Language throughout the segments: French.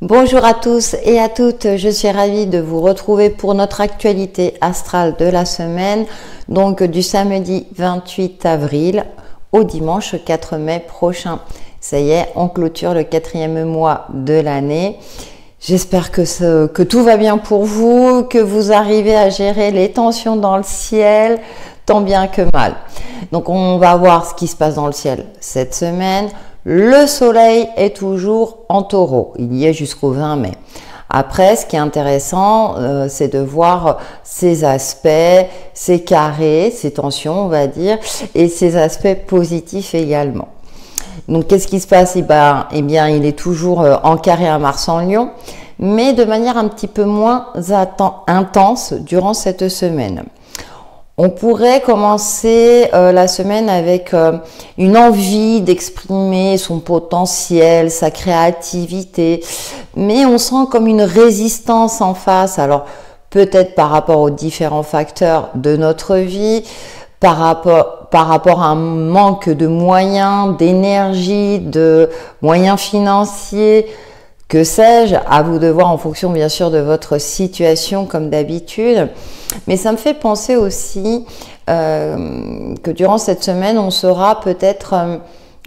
Bonjour à tous et à toutes, je suis ravie de vous retrouver pour notre actualité astrale de la semaine, donc du samedi 28 avril au dimanche 4 mai prochain. Ça y est, on clôture le 4e mois de l'année. J'espère que tout va bien pour vous, que vous arrivez à gérer les tensions dans le ciel, tant bien que mal. Donc on va voir ce qui se passe dans le ciel cette semaine. Le soleil est toujours en taureau, il y est jusqu'au 20 mai. Après, ce qui est intéressant, c'est de voir ces aspects, ces carrés, ces tensions, on va dire, et ces aspects positifs également. Donc, qu'est-ce qui se passe? Eh bien, il est toujours en carré à Mars en Lion, mais de manière un petit peu moins intense durant cette semaine. On pourrait commencer la semaine avec une envie d'exprimer son potentiel, sa créativité, mais on sent comme une résistance en face. Alors peut-être par rapport aux différents facteurs de notre vie, par rapport à un manque de moyens, d'énergie, de moyens financiers, que sais-je, à vous de voir en fonction bien sûr de votre situation comme d'habitude. Mais ça me fait penser aussi que durant cette semaine, on sera peut-être,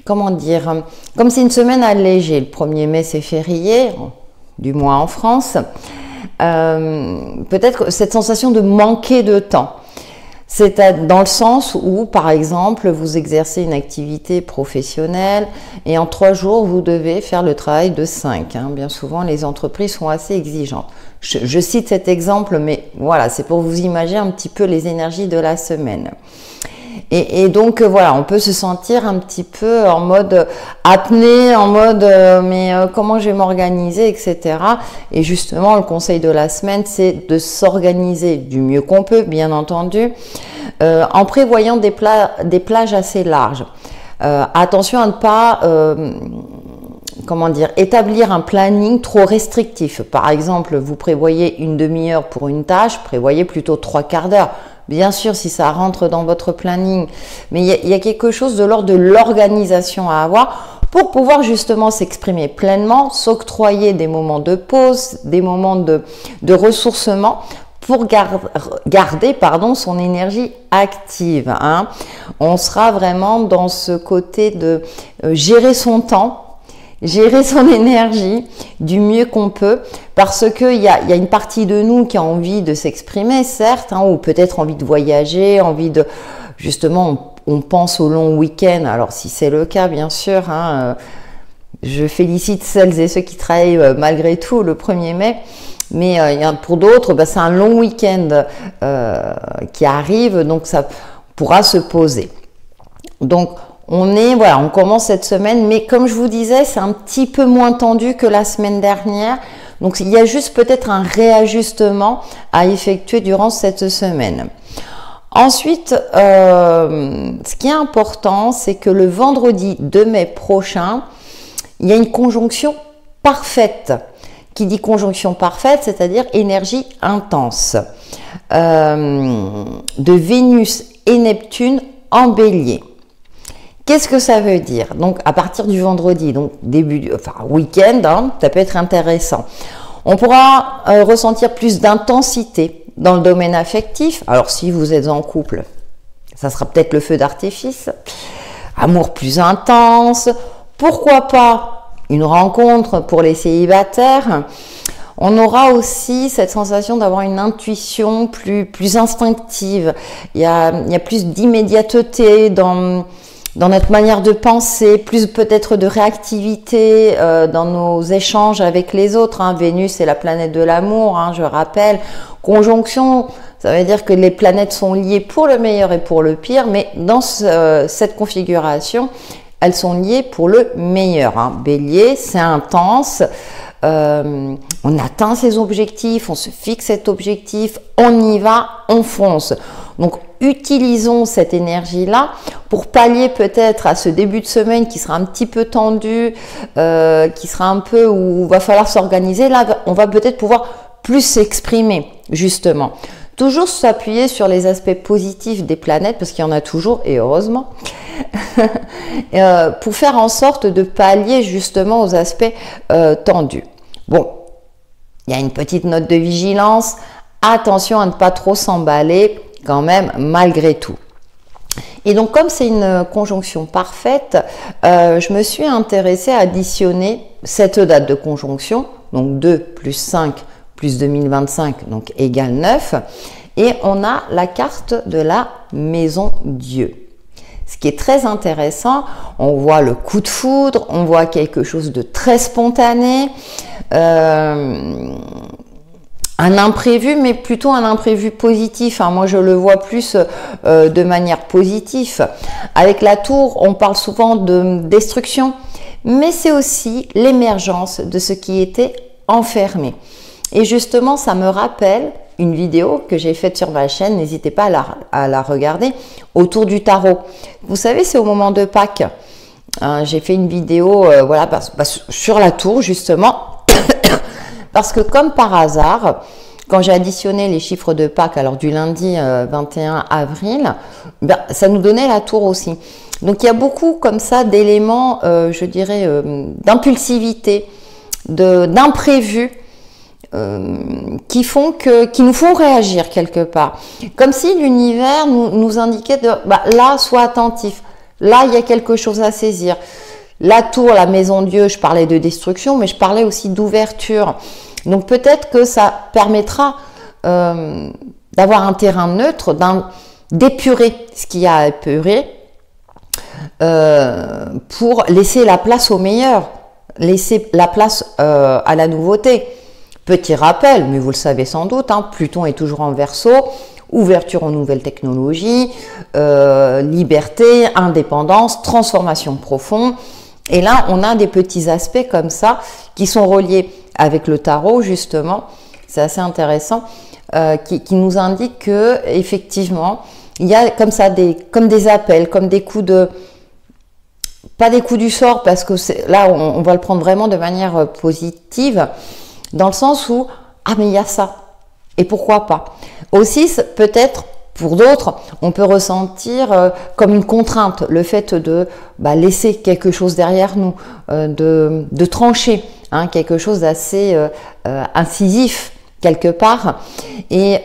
comment dire, comme c'est une semaine allégée. Le 1er mai, c'est férié, du moins en France. Peut-être cette sensation de manquer de temps. C'est dans le sens où, par exemple, vous exercez une activité professionnelle et en 3 jours, vous devez faire le travail de 5. Bien souvent, les entreprises sont assez exigeantes. Je cite cet exemple, mais voilà, c'est pour vous imaginer un petit peu les énergies de la semaine. Et donc, voilà, on peut se sentir un petit peu en mode apnée, en mode comment je vais m'organiser, etc. Et justement, le conseil de la semaine, c'est de s'organiser du mieux qu'on peut, bien entendu, en prévoyant des plages assez larges. Attention à ne pas, établir un planning trop restrictif. Par exemple, vous prévoyez une demi-heure pour une tâche, prévoyez plutôt 3/4 d'heure. Bien sûr, si ça rentre dans votre planning, mais il y a quelque chose de l'ordre de l'organisation à avoir pour pouvoir justement s'exprimer pleinement, s'octroyer des moments de pause, des moments de ressourcement pour garder son énergie active. On sera vraiment dans ce côté de gérer son temps, gérer son énergie du mieux qu'on peut, parce qu'il y a une partie de nous qui a envie de s'exprimer, certes, ou peut-être envie de voyager, envie de... Justement, on pense au long week-end, alors si c'est le cas, bien sûr, je félicite celles et ceux qui travaillent malgré tout le 1er mai, mais pour d'autres, c'est un long week-end qui arrive, donc ça pourra se poser. Donc, on commence cette semaine, mais comme je vous disais, c'est un petit peu moins tendu que la semaine dernière. Donc, il y a juste peut-être un réajustement à effectuer durant cette semaine. Ensuite, ce qui est important, c'est que le vendredi 2 mai prochain, il y a une conjonction parfaite. Qui dit conjonction parfaite, c'est-à-dire énergie intense. De Vénus et Neptune en Bélier. Qu'est-ce que ça veut dire? Donc, à partir du vendredi, donc week-end, ça peut être intéressant. On pourra ressentir plus d'intensité dans le domaine affectif. Alors, si vous êtes en couple, ça sera peut-être le feu d'artifice. Amour plus intense. Pourquoi pas une rencontre pour les célibataires? On aura aussi cette sensation d'avoir une intuition plus instinctive. Il y a plus d'immédiateté dans notre manière de penser, plus peut-être de réactivité dans nos échanges avec les autres. Vénus, c'est la planète de l'amour, je rappelle. Conjonction, ça veut dire que les planètes sont liées pour le meilleur et pour le pire, mais dans cette configuration, elles sont liées pour le meilleur. Bélier, c'est intense. On atteint ses objectifs, on se fixe cet objectif, on y va, on fonce. Donc, utilisons cette énergie-là pour pallier peut-être à ce début de semaine qui sera un petit peu tendu, qui sera un peu où il va falloir s'organiser. Là, on va peut-être pouvoir plus s'exprimer, justement. Toujours s'appuyer sur les aspects positifs des planètes, parce qu'il y en a toujours, et heureusement, pour faire en sorte de pallier justement aux aspects tendus. Bon, il y a une petite note de vigilance. Attention à ne pas trop s'emballer quand même malgré tout. Et donc comme c'est une conjonction parfaite, je me suis intéressée à additionner cette date de conjonction, donc 2 plus 5 plus 2025, donc égale 9. Et on a la carte de la maison Dieu. Ce qui est très intéressant, on voit le coup de foudre, on voit quelque chose de très spontané, un imprévu, mais plutôt un imprévu positif. Hein. Moi, je le vois plus de manière positive. Avec la tour, on parle souvent de destruction, mais c'est aussi l'émergence de ce qui était enfermé. Et justement, ça me rappelle une vidéo que j'ai faite sur ma chaîne, n'hésitez pas à la regarder, autour du tarot. Vous savez, c'est au moment de Pâques. J'ai fait une vidéo voilà, sur la tour, justement. Parce que comme par hasard, quand j'ai additionné les chiffres de Pâques, alors du lundi 21 avril, ben, ça nous donnait la tour aussi. Donc il y a beaucoup comme ça d'éléments, je dirais, d'impulsivité, d'imprévus, qui nous font réagir quelque part. Comme si l'univers nous indiquait de, bah, là, sois attentif. Là, il y a quelque chose à saisir. La tour, la maison Dieu, je parlais de destruction, mais je parlais aussi d'ouverture. Donc peut-être que ça permettra d'avoir un terrain neutre, d'épurer ce qu'il y a à épurer pour laisser la place au meilleur, laisser la place à la nouveauté. Petit rappel, mais vous le savez sans doute, hein, Pluton est toujours en Verseau, ouverture aux nouvelles technologies, liberté, indépendance, transformation profonde. Et là, on a des petits aspects comme ça qui sont reliés avec le tarot, justement. C'est assez intéressant, qui nous indiquent que effectivement, il y a comme ça comme des appels, comme des coups de... Pas des coups du sort, parce que là, on va le prendre vraiment de manière positive, dans le sens où, ah mais il y a ça, et pourquoi pas. Aussi, peut-être, pour d'autres, on peut ressentir comme une contrainte, le fait de laisser quelque chose derrière nous, de trancher, hein, quelque chose d'assez incisif, quelque part. Et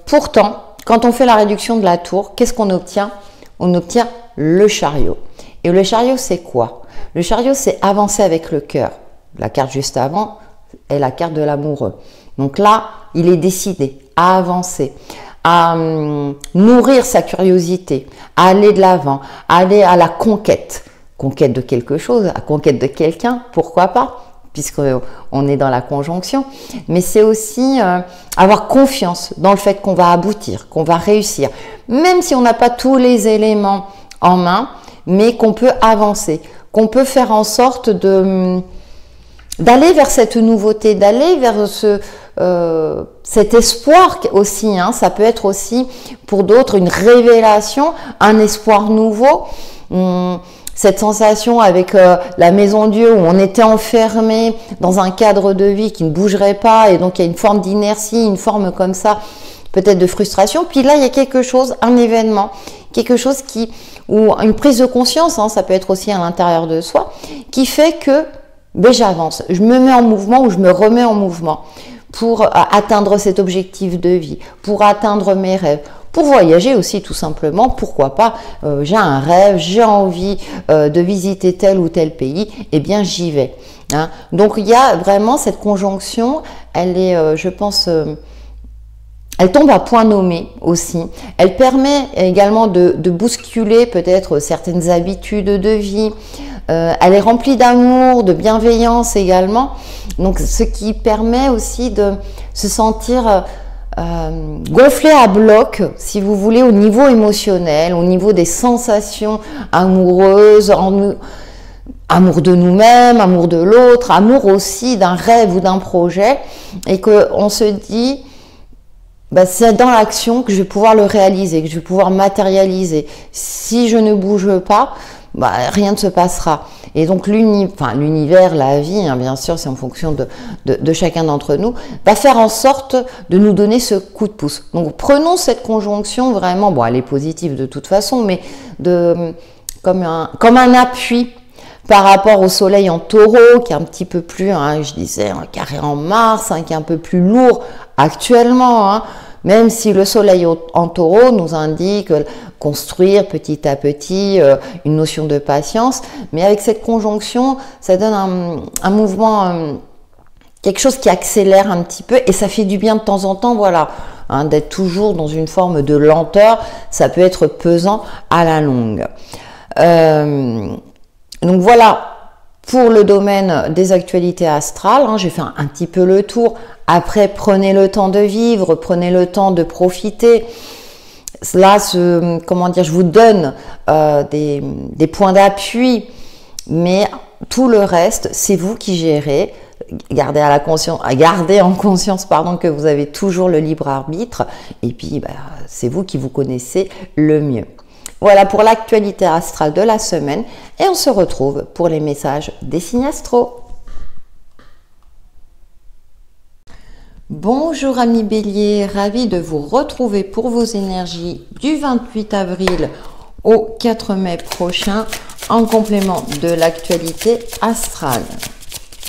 pourtant, quand on fait la réduction de la tour, qu'est-ce qu'on obtient? On obtient le chariot. Et le chariot, c'est quoi? Le chariot, c'est avancer avec le cœur. La carte juste avant est la carte de l'amoureux. Donc là, il est décidé à avancer, à nourrir sa curiosité, à aller de l'avant, à aller à la conquête. Conquête de quelque chose, à conquête de quelqu'un, pourquoi pas, puisqu'on est dans la conjonction. Mais c'est aussi avoir confiance dans le fait qu'on va aboutir, qu'on va réussir. Même si on n'a pas tous les éléments en main, mais qu'on peut avancer, qu'on peut faire en sorte d'aller vers cette nouveauté, d'aller vers cet espoir aussi. Hein. Ça peut être aussi pour d'autres une révélation, un espoir nouveau. Cette sensation avec la maison Dieu où on était enfermé dans un cadre de vie qui ne bougerait pas et donc il y a une forme d'inertie, une forme comme ça, peut-être de frustration. Puis là, il y a quelque chose, un événement, quelque chose ou une prise de conscience, hein, ça peut être aussi à l'intérieur de soi, qui fait que j'avance, je me mets en mouvement ou je me remets en mouvement pour atteindre cet objectif de vie, pour atteindre mes rêves, pour voyager aussi tout simplement, pourquoi pas, j'ai un rêve, j'ai envie de visiter tel ou tel pays, eh bien j'y vais. Hein. Donc il y a vraiment cette conjonction, elle est, je pense, elle tombe à point nommé aussi. Elle permet également de bousculer peut-être certaines habitudes de vie. Elle est remplie d'amour, de bienveillance également. Donc, ce qui permet aussi de se sentir gonflé à bloc, si vous voulez, au niveau émotionnel, au niveau des sensations amoureuses, amour de nous-mêmes, amour de l'autre, amour aussi d'un rêve ou d'un projet. Et qu'on se dit... c'est dans l'action que je vais pouvoir le réaliser, que je vais pouvoir matérialiser. Si je ne bouge pas, rien ne se passera. Et donc l'univers, la vie, hein, bien sûr, c'est en fonction de chacun d'entre nous, va faire en sorte de nous donner ce coup de pouce. Donc prenons cette conjonction vraiment, elle est positive de toute façon, mais comme un appui par rapport au soleil en taureau, qui est un petit peu plus, hein, je disais, un carré en Mars, hein, qui est un peu plus lourd actuellement, hein, même si le soleil en taureau nous indique construire petit à petit une notion de patience, mais avec cette conjonction, ça donne un mouvement, quelque chose qui accélère un petit peu, et ça fait du bien de temps en temps, voilà, hein, d'être toujours dans une forme de lenteur, ça peut être pesant à la longue. Donc voilà pour le domaine des actualités astrales, hein, j'ai fait un petit peu le tour. Après, prenez le temps de vivre, prenez le temps de profiter. Là, comment dire, je vous donne des points d'appui, mais tout le reste, c'est vous qui gérez. Gardez en conscience, pardon, que vous avez toujours le libre arbitre, et puis c'est vous qui vous connaissez le mieux. Voilà pour l'actualité astrale de la semaine, et on se retrouve pour les messages des signes astro. Bonjour amis Bélier, ravi de vous retrouver pour vos énergies du 28 avril au 4 mai prochain en complément de l'actualité astrale.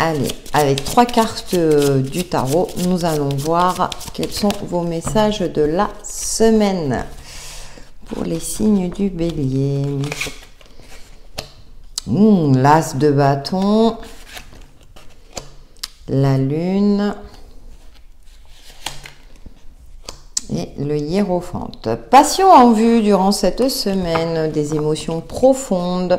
Allez, avec 3 cartes du tarot, nous allons voir quels sont vos messages de la semaine pour les signes du Bélier. L'As de bâton, la Lune et le Hiérophante. Passion en vue durant cette semaine, des émotions profondes,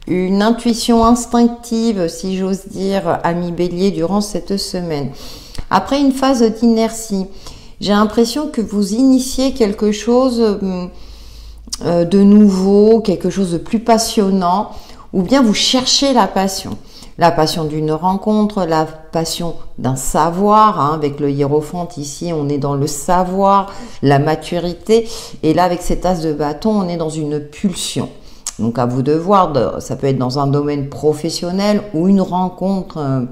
une intuition instinctive, si j'ose dire, ami Bélier, durant cette semaine. Après une phase d'inertie, j'ai l'impression que vous initiez quelque chose de nouveau, quelque chose de plus passionnant, ou bien vous cherchez la passion. La passion d'une rencontre, la passion d'un savoir, hein, avec le Hiérophante ici, on est dans le savoir, la maturité, et là avec cet As de bâton, on est dans une pulsion. Donc à vous de voir, ça peut être dans un domaine professionnel ou une rencontre,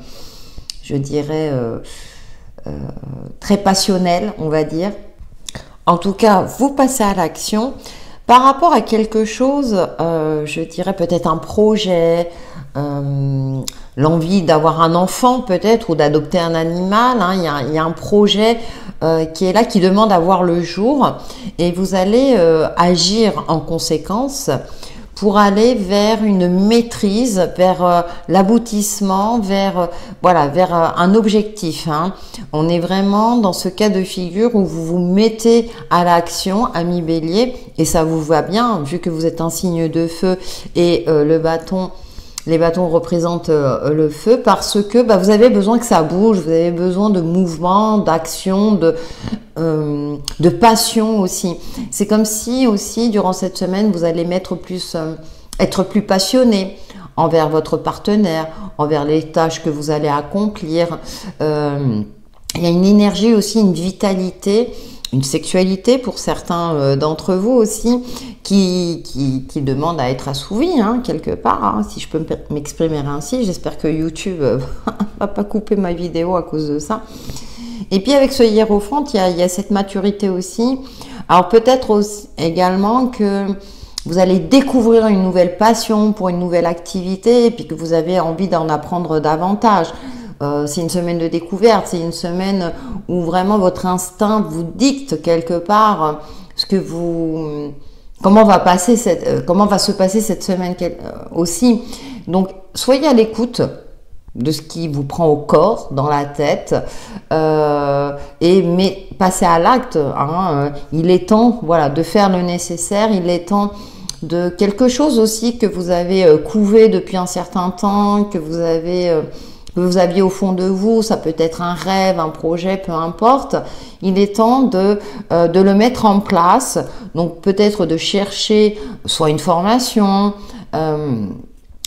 je dirais, très passionnelle, on va dire. En tout cas, vous passez à l'action. Par rapport à quelque chose, je dirais peut-être un projet, l'envie d'avoir un enfant peut-être ou d'adopter un animal, hein, il y a un projet qui est là, qui demande à voir le jour, et vous allez agir en conséquence pour aller vers une maîtrise, vers l'aboutissement, vers un objectif, hein. On est vraiment dans ce cas de figure où vous vous mettez à l'action, ami Bélier, et ça vous va bien, vu que vous êtes un signe de feu et les bâtons représentent le feu, parce que vous avez besoin que ça bouge, vous avez besoin de mouvement, d'action, de passion aussi. C'est comme si aussi, durant cette semaine, vous allez être plus passionné envers votre partenaire, envers les tâches que vous allez accomplir. Il y a une énergie aussi, une vitalité, une sexualité pour certains d'entre vous aussi, qui demande à être assouvie, hein, quelque part, hein, si je peux m'exprimer ainsi. J'espère que YouTube va pas couper ma vidéo à cause de ça. Et puis avec ce Hiérophante, il y a cette maturité aussi. Alors peut-être également que vous allez découvrir une nouvelle passion pour une nouvelle activité, et puis que vous avez envie d'en apprendre davantage. C'est une semaine de découverte, c'est une semaine où vraiment votre instinct vous dicte quelque part comment va se passer cette semaine aussi. Donc soyez à l'écoute de ce qui vous prend au corps, dans la tête, mais passez à l'acte, hein. Il est temps, voilà, de faire le nécessaire. Il est temps de quelque chose aussi que vous avez couvé depuis un certain temps, que vous aviez au fond de vous. Ça peut être un rêve, un projet, peu importe. Il est temps de le mettre en place. Donc peut-être de chercher soit une formation,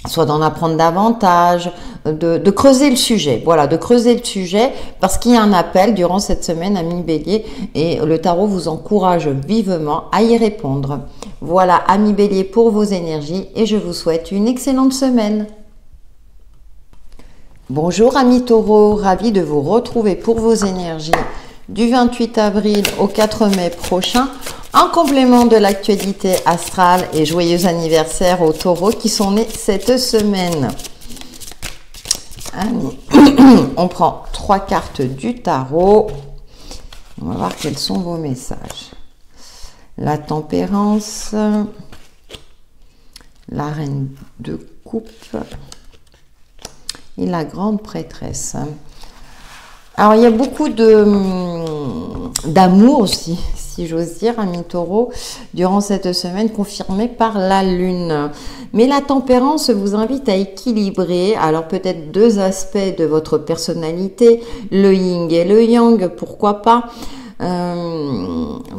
soit d'en apprendre davantage, de creuser le sujet. Voilà, de creuser le sujet, parce qu'il y a un appel durant cette semaine, ami Bélier, et le tarot vous encourage vivement à y répondre. Voilà, ami Bélier, pour vos énergies, et je vous souhaite une excellente semaine. Bonjour amis Taureau, ravi de vous retrouver pour vos énergies du 28 avril au 4 mai prochain, En complément de l'actualité astrale et joyeux anniversaire aux taureaux qui sont nés cette semaine. Allez, on prend 3 cartes du tarot. On va voir quels sont vos messages. La tempérance, la reine de coupe et la grande prêtresse. Alors, il y a beaucoup d'amour aussi, si j'ose dire, amis taureaux, durant cette semaine, confirmée par la lune. Mais la tempérance vous invite à équilibrer, alors peut-être 2 aspects de votre personnalité, le yin et le yang, pourquoi pas.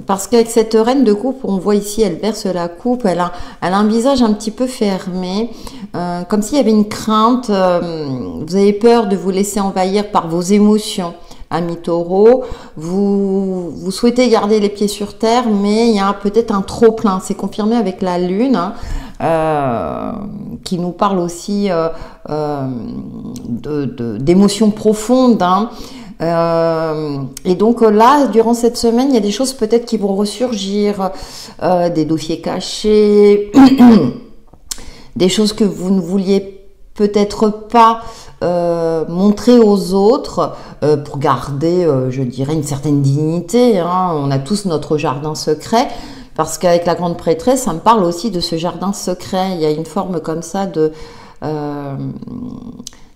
Parce qu'avec cette reine de coupe, on voit ici, elle verse la coupe, elle a un visage un petit peu fermé, comme s'il y avait une crainte, vous avez peur de vous laisser envahir par vos émotions, amis taureaux, vous souhaitez garder les pieds sur terre, mais il y a peut-être un trop-plein, c'est confirmé avec la lune, qui nous parle aussi d'émotions profondes, et donc là, durant cette semaine, il y a des choses peut-être qui vont ressurgir, des dossiers cachés, des choses que vous ne vouliez peut-être pas montrer aux autres pour garder, je dirais, une certaine dignité. Hein. On a tous notre jardin secret. Parce qu'avec la grande prêtresse, ça me parle aussi de ce jardin secret. Il y a une forme comme ça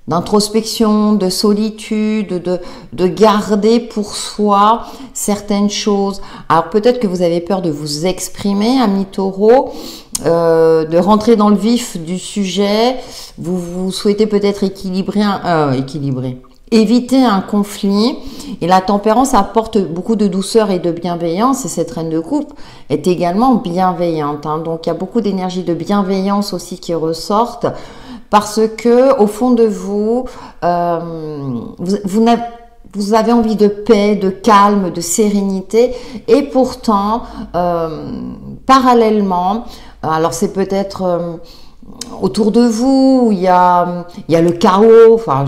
d'introspection, de solitude, de garder pour soi certaines choses. Alors peut-être que vous avez peur de vous exprimer, amis taureaux, de rentrer dans le vif du sujet. Vous souhaitez peut-être éviter un conflit. Et la tempérance apporte beaucoup de douceur et de bienveillance. Et cette reine de coupe est également bienveillante. Hein. Donc il y a beaucoup d'énergie de bienveillance aussi qui ressortent. Parce que au fond de vous, vous avez envie de paix, de calme, de sérénité. Et pourtant, parallèlement, alors c'est peut-être autour de vous, il y a le chaos, enfin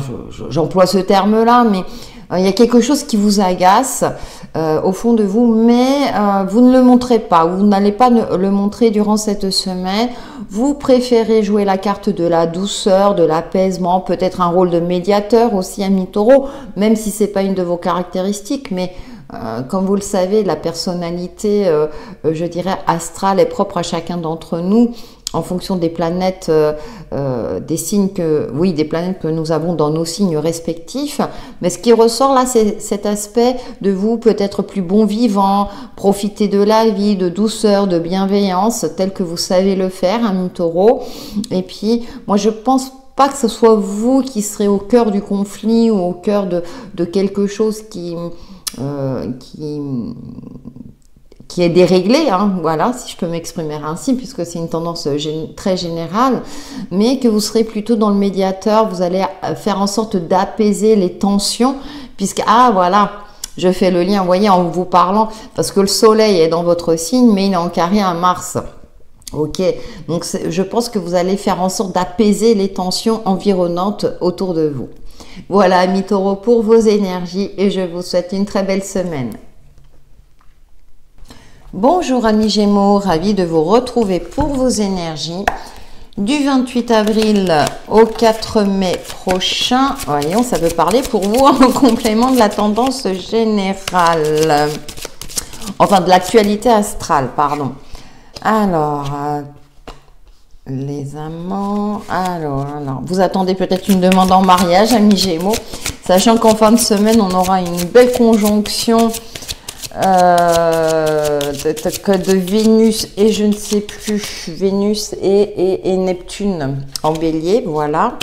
j'emploie ce terme-là, mais il y a quelque chose qui vous agace au fond de vous, mais vous ne le montrez pas, vous n'allez pas le montrer durant cette semaine. Vous préférez jouer la carte de la douceur, de l'apaisement, peut-être un rôle de médiateur aussi, amis taureaux, même si c'est pas une de vos caractéristiques, mais comme vous le savez, la personnalité, je dirais, astrale est propre à chacun d'entre nous. En fonction des planètes, des signes des planètes que nous avons dans nos signes respectifs. Mais ce qui ressort là, c'est cet aspect de vous peut-être plus bon vivant, profiter de la vie, de douceur, de bienveillance, tel que vous savez le faire, amis taureaux. Et puis, moi, je pense pas que ce soit vous qui serez au cœur du conflit ou au cœur de quelque chose qui est déréglé, hein, voilà, si je peux m'exprimer ainsi, puisque c'est une tendance très générale, mais que vous serez plutôt dans le médiateur, vous allez faire en sorte d'apaiser les tensions, puisque, voilà, je fais le lien, vous voyez, en vous parlant, parce que le soleil est dans votre signe, mais il est en carré à Mars. Ok, donc je pense que vous allez faire en sorte d'apaiser les tensions environnantes autour de vous. Voilà, amis taureaux, pour vos énergies, et je vous souhaite une très belle semaine. Bonjour amis Gémeaux, ravi de vous retrouver pour vos énergies du 28 avril au 4 mai prochain. Voyons, ça peut parler pour vous en complément de la tendance générale. Enfin, de l'actualité astrale, pardon. Alors, les amants. Alors, vous attendez peut-être une demande en mariage, amis Gémeaux, sachant qu'en fin de semaine, on aura une belle conjonction de Vénus et je ne sais plus, Vénus et Neptune en bélier, voilà.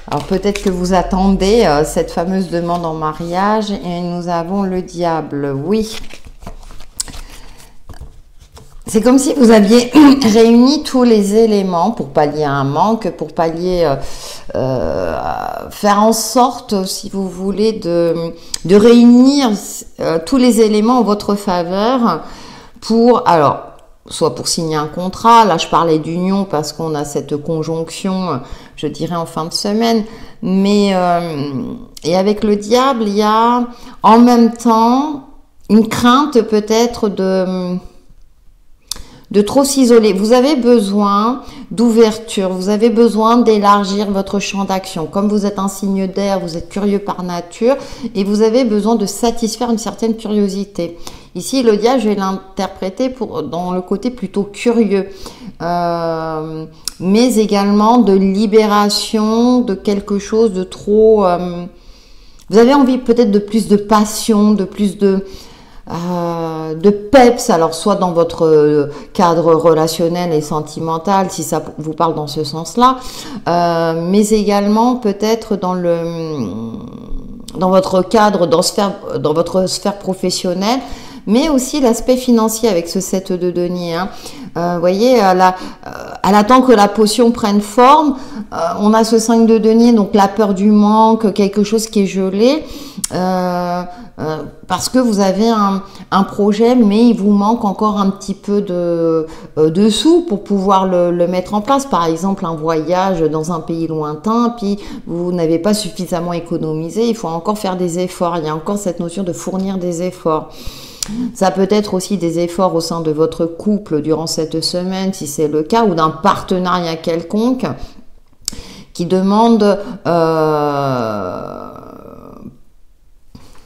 Alors peut-être que vous attendez cette fameuse demande en mariage et nous avons le diable, oui. C'est comme si vous aviez réuni tous les éléments pour pallier un manque, pour pallier, faire en sorte, si vous voulez, de réunir tous les éléments en votre faveur pour, alors, soit pour signer un contrat, là je parlais d'union parce qu'on a cette conjonction, je dirais en fin de semaine, mais et avec le diable, il y a en même temps une crainte peut-être de trop s'isoler. Vous avez besoin d'ouverture, vous avez besoin d'élargir votre champ d'action. Comme vous êtes un signe d'air, vous êtes curieux par nature et vous avez besoin de satisfaire une certaine curiosité. Ici, le diable, je vais l'interpréter dans le côté plutôt curieux, mais également de libération de quelque chose de trop... vous avez envie peut-être de plus de passion, de plus de peps, alors soit dans votre cadre relationnel et sentimental, si ça vous parle dans ce sens-là, mais également peut-être dans votre cadre, dans votre sphère professionnelle, mais aussi l'aspect financier avec ce 7 de denier. Hein. Vous voyez, elle attend que la potion prenne forme. On a ce 5 de denier, donc la peur du manque, quelque chose qui est gelé. Parce que vous avez un projet, mais il vous manque encore un petit peu de sous pour pouvoir le mettre en place. Par exemple, un voyage dans un pays lointain, puis vous n'avez pas suffisamment économisé, il faut encore faire des efforts. Il y a encore cette notion de fournir des efforts. Ça peut être aussi des efforts au sein de votre couple durant cette semaine, si c'est le cas, ou d'un partenariat quelconque qui demande...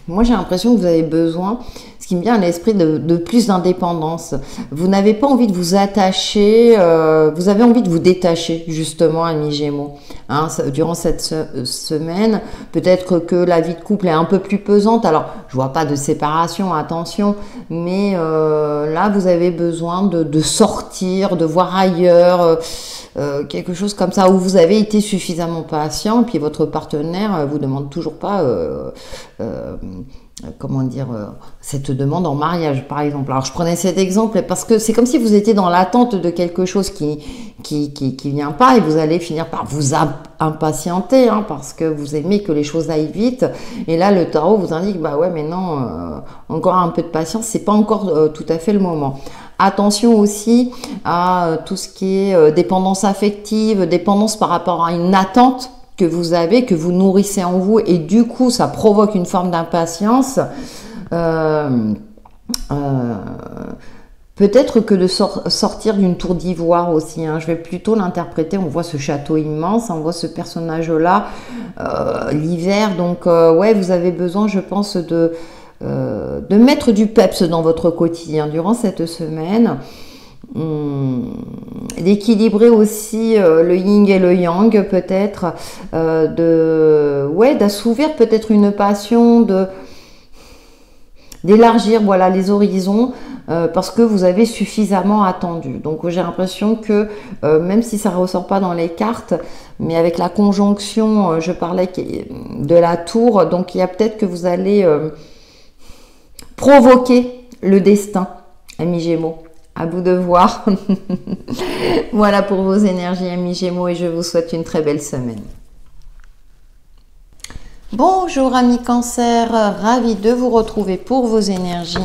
Moi, j'ai l'impression que vous avez besoin, ce qui me vient à l'esprit, de plus d'indépendance. Vous n'avez pas envie de vous attacher, vous avez envie de vous détacher, justement, amis Gémeaux. Hein, durant cette semaine, peut-être que la vie de couple est un peu plus pesante. Alors, je vois pas de séparation, attention, mais là, vous avez besoin de sortir, de voir ailleurs, quelque chose comme ça, où vous avez été suffisamment patient, puis votre partenaire vous demande toujours pas... comment dire, cette demande en mariage, par exemple. Alors, je prenais cet exemple parce que c'est comme si vous étiez dans l'attente de quelque chose qui vient pas et vous allez finir par vous impatienter, hein, parce que vous aimez que les choses aillent vite. Et là, le tarot vous indique, bah ouais, mais non, encore un peu de patience, c'est pas encore tout à fait le moment. Attention aussi à tout ce qui est dépendance affective, dépendance par rapport à une attente que vous avez, que vous nourrissez en vous, et du coup ça provoque une forme d'impatience. Peut-être que de sortir d'une tour d'ivoire aussi, hein. Je vais plutôt l'interpréter, on voit ce château immense, on voit ce personnage-là, l'hiver, donc ouais, vous avez besoin, je pense, de mettre du peps dans votre quotidien durant cette semaine. D'équilibrer aussi le yin et le yang, peut-être, d'assouvir peut-être une passion, d'élargir, voilà, les horizons, parce que vous avez suffisamment attendu. Donc j'ai l'impression que même si ça ne ressort pas dans les cartes, mais avec la conjonction, je parlais de la tour, donc il y a peut-être que vous allez provoquer le destin, amis Gémeaux. À vous de voir. Voilà pour vos énergies, amis Gémeaux, et je vous souhaite une très belle semaine. Bonjour amis Cancer, ravi de vous retrouver pour vos énergies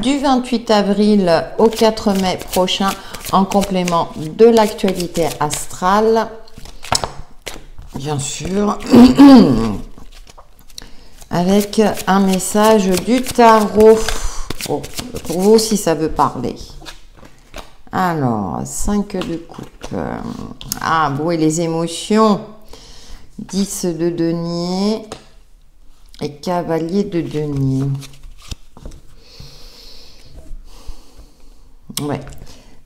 du 28 avril au 4 mai prochain en complément de l'actualité astrale. Bien sûr, avec un message du tarot. Bon, pour vous aussi ça veut parler. Alors, 5 de coupe. Ah, bon, et les émotions. 10 de denier et cavalier de denier. Ouais.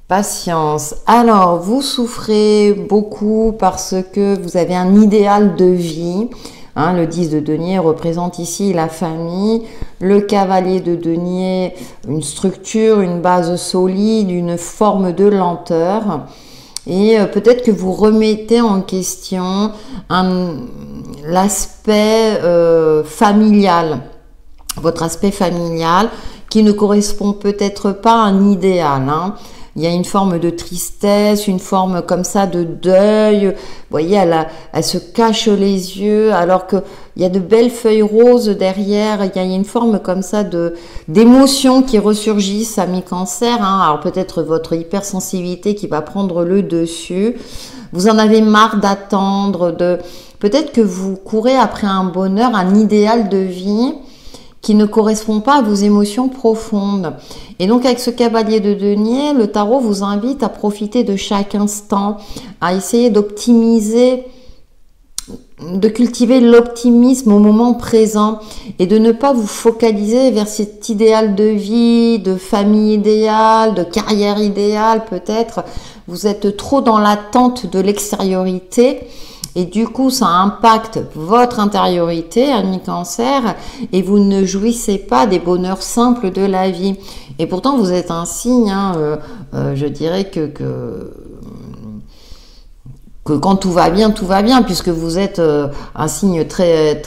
Patience. Alors, vous souffrez beaucoup parce que vous avez un idéal de vie. Hein, le 10 de denier représente ici la famille, le cavalier de denier, une structure, une base solide, une forme de lenteur. Et peut-être que vous remettez en question l'aspect familial, votre aspect familial qui ne correspond peut-être pas à un idéal, hein. Il y a une forme de tristesse, une forme comme ça de deuil. Vous voyez, elle se cache les yeux alors qu'il y a de belles feuilles roses derrière. Il y a une forme comme ça d'émotions qui ressurgissent, amis Cancer, hein. Alors peut-être votre hypersensibilité qui va prendre le dessus. Vous en avez marre d'attendre. Peut-être que vous courez après un bonheur, un idéal de vie qui ne correspond pas à vos émotions profondes. Et donc avec ce cavalier de denier, le tarot vous invite à profiter de chaque instant, à essayer d'optimiser, de cultiver l'optimisme au moment présent et de ne pas vous focaliser vers cet idéal de vie, de famille idéale, de carrière idéale peut-être. Vous êtes trop dans l'attente de l'extériorité. Et du coup, ça impacte votre intériorité, ami Cancer, et vous ne jouissez pas des bonheurs simples de la vie. Et pourtant, vous êtes un signe, je dirais que quand tout va bien, puisque vous êtes un signe très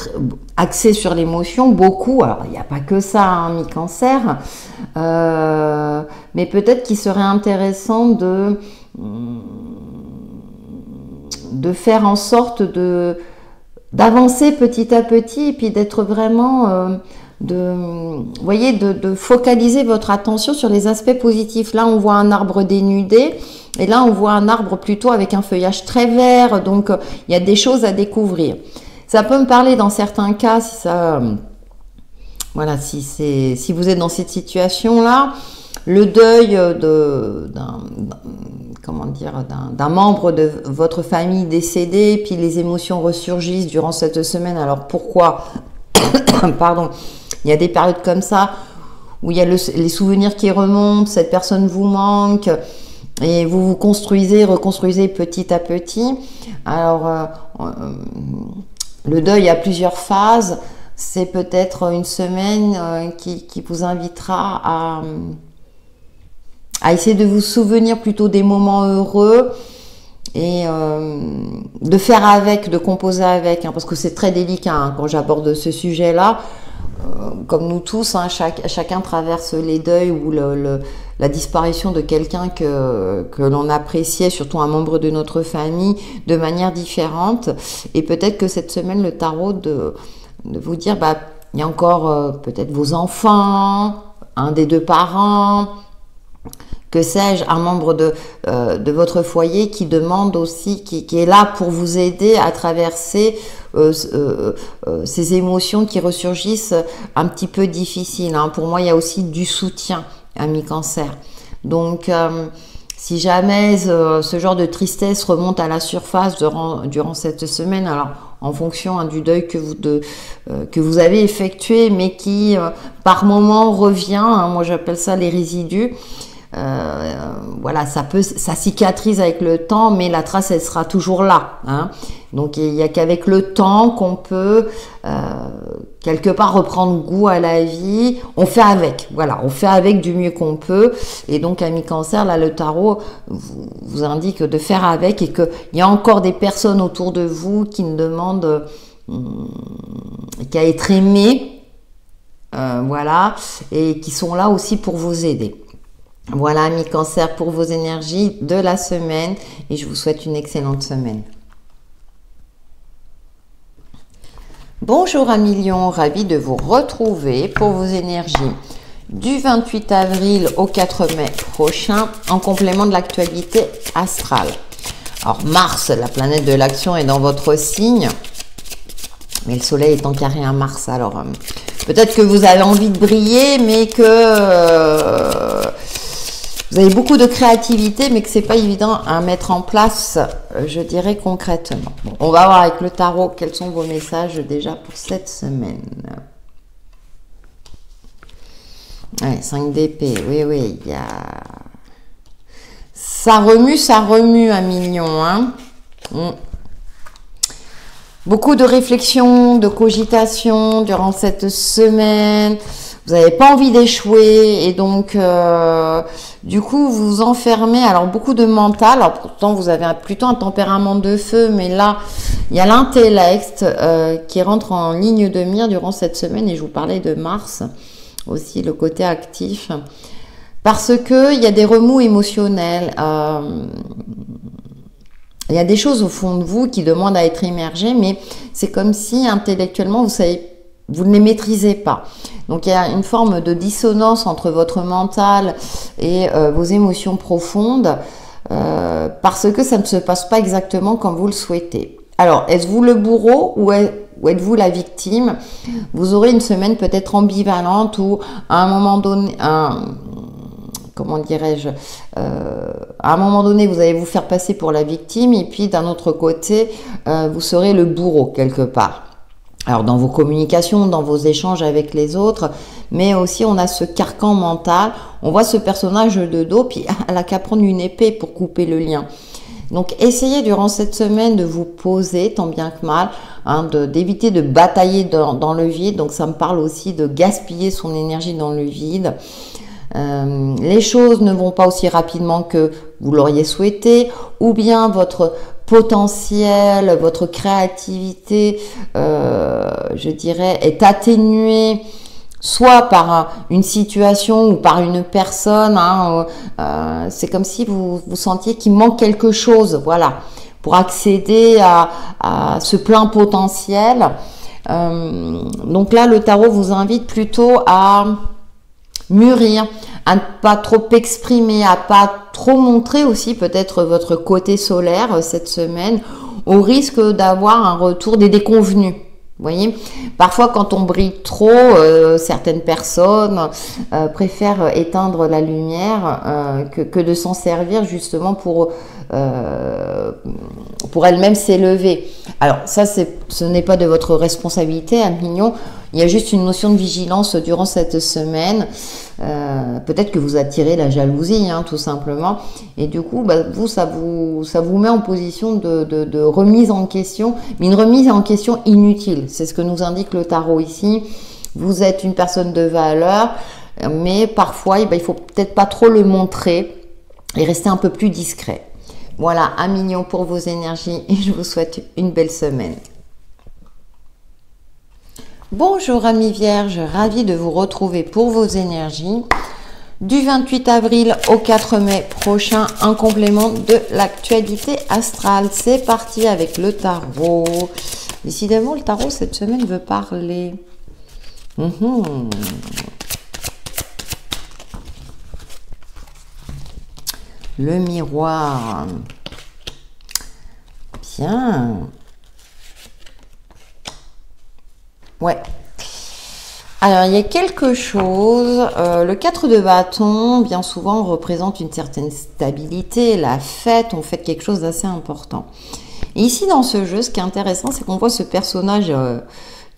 axé sur l'émotion, beaucoup. Alors, il n'y a pas que ça, ami Cancer, mais peut-être qu'il serait intéressant de faire en sorte d'avancer petit à petit et puis d'être vraiment de focaliser votre attention sur les aspects positifs. Là, on voit un arbre dénudé et là, on voit un arbre plutôt avec un feuillage très vert. Donc, il y a des choses à découvrir. Ça peut me parler dans certains cas, si vous êtes dans cette situation-là, le deuil d'un membre de votre famille décédé, puis les émotions ressurgissent durant cette semaine. Alors pourquoi? Pardon. Il y a des périodes comme ça où il y a les souvenirs qui remontent, cette personne vous manque et vous vous reconstruisez petit à petit. Alors le deuil a plusieurs phases. C'est peut-être une semaine qui vous invitera à essayer de vous souvenir plutôt des moments heureux et de faire avec, de composer avec, parce que c'est très délicat quand j'aborde ce sujet-là. Comme nous tous, chacun traverse les deuils ou la disparition de quelqu'un que l'on appréciait, surtout un membre de notre famille, de manière différente. Et peut-être que cette semaine, le tarot de vous dire, il y a encore peut-être vos enfants, un des deux parents, que sais-je, un membre de votre foyer qui demande aussi, qui est là pour vous aider à traverser ces émotions qui ressurgissent un petit peu difficiles. Pour moi, il y a aussi du soutien, ami Cancer. Donc, si jamais ce genre de tristesse remonte à la surface durant cette semaine, alors en fonction du deuil que vous avez effectué, mais qui par moment revient, moi j'appelle ça les résidus. Ça cicatrise avec le temps, mais la trace elle sera toujours là. Donc il n'y a qu'avec le temps qu'on peut quelque part reprendre goût à la vie. On fait avec, on fait avec du mieux qu'on peut. Et donc ami Cancer, là le tarot vous indique de faire avec et qu'il y a encore des personnes autour de vous qui ne demandent qu'à être aimées, et qui sont là aussi pour vous aider. Voilà, amis Cancer, pour vos énergies de la semaine et je vous souhaite une excellente semaine. Bonjour amis Lions, ravi de vous retrouver pour vos énergies du 28 avril au 4 mai prochain en complément de l'actualité astrale. Alors Mars, la planète de l'action, est dans votre signe, mais le soleil est en carré à Mars. Alors peut-être que vous avez envie de briller, mais que vous avez beaucoup de créativité, mais que c'est pas évident à mettre en place, je dirais concrètement. Bon, on va voir avec le tarot quels sont vos messages déjà pour cette semaine. Ouais, 5 d'épée, oui, il y a... Ça remue, un million, Beaucoup de réflexion, de cogitation durant cette semaine. Vous n'avez pas envie d'échouer et donc du coup vous vous enfermez. Alors beaucoup de mental. Alors pourtant vous avez plutôt un tempérament de feu, mais là il y a l'intellect qui rentre en ligne de mire durant cette semaine. Et je vous parlais de Mars aussi, le côté actif, parce que il y a des remous émotionnels. Il y a des choses au fond de vous qui demandent à être immergées, mais c'est comme si intellectuellement vous ne les maîtrisez pas. Donc il y a une forme de dissonance entre votre mental et vos émotions profondes parce que ça ne se passe pas exactement comme vous le souhaitez. Alors, est-ce vous le bourreau ou ou êtes-vous la victime? Vous aurez une semaine peut-être ambivalente où à un moment donné, comment dirais-je, à un moment donné, vous allez vous faire passer pour la victime et puis d'un autre côté, vous serez le bourreau quelque part. Alors dans vos communications, dans vos échanges avec les autres, mais aussi on a ce carcan mental, on voit ce personnage de dos, puis elle a qu'à prendre une épée pour couper le lien. Donc essayez durant cette semaine de vous poser tant bien que mal, hein, d'éviter de batailler dans le vide, donc ça me parle aussi de gaspiller son énergie dans le vide. Les choses ne vont pas aussi rapidement que vous l'auriez souhaité, ou bien votre potentiel, votre créativité, je dirais, est atténuée soit par une situation ou par une personne. Hein, c'est comme si vous sentiez qu'il manque quelque chose, voilà, pour accéder à ce plein potentiel. Donc là, le tarot vous invite plutôt à mûrir, à ne pas trop exprimer, à pas trop montrer aussi peut-être votre côté solaire cette semaine, au risque d'avoir un retour des déconvenus. Vous voyez, parfois quand on brille trop, certaines personnes préfèrent éteindre la lumière que de s'en servir justement pour elle-même s'élever. Alors ça, ce n'est pas de votre responsabilité, hein, mignon. Il y a juste une notion de vigilance durant cette semaine. Peut-être que vous attirez la jalousie, hein, tout simplement. Et du coup, vous, ça vous met en position de remise en question, mais une remise en question inutile. C'est ce que nous indique le tarot ici. Vous êtes une personne de valeur, mais parfois, il faut peut-être pas trop le montrer et rester un peu plus discret. Voilà, un mignon pour vos énergies et je vous souhaite une belle semaine. Bonjour amis vierges, ravie de vous retrouver pour vos énergies. Du 28 avril au 4 mai prochain, un complément de l'actualité astrale. C'est parti avec le tarot. Décidément, le tarot cette semaine veut parler. Le miroir. Bien. Ouais. Alors, il y a quelque chose. Le 4 de bâton, bien souvent, représente une certaine stabilité, la fête. On fête quelque chose d'assez important. Et ici, dans ce jeu, ce qui est intéressant, c'est qu'on voit ce personnage.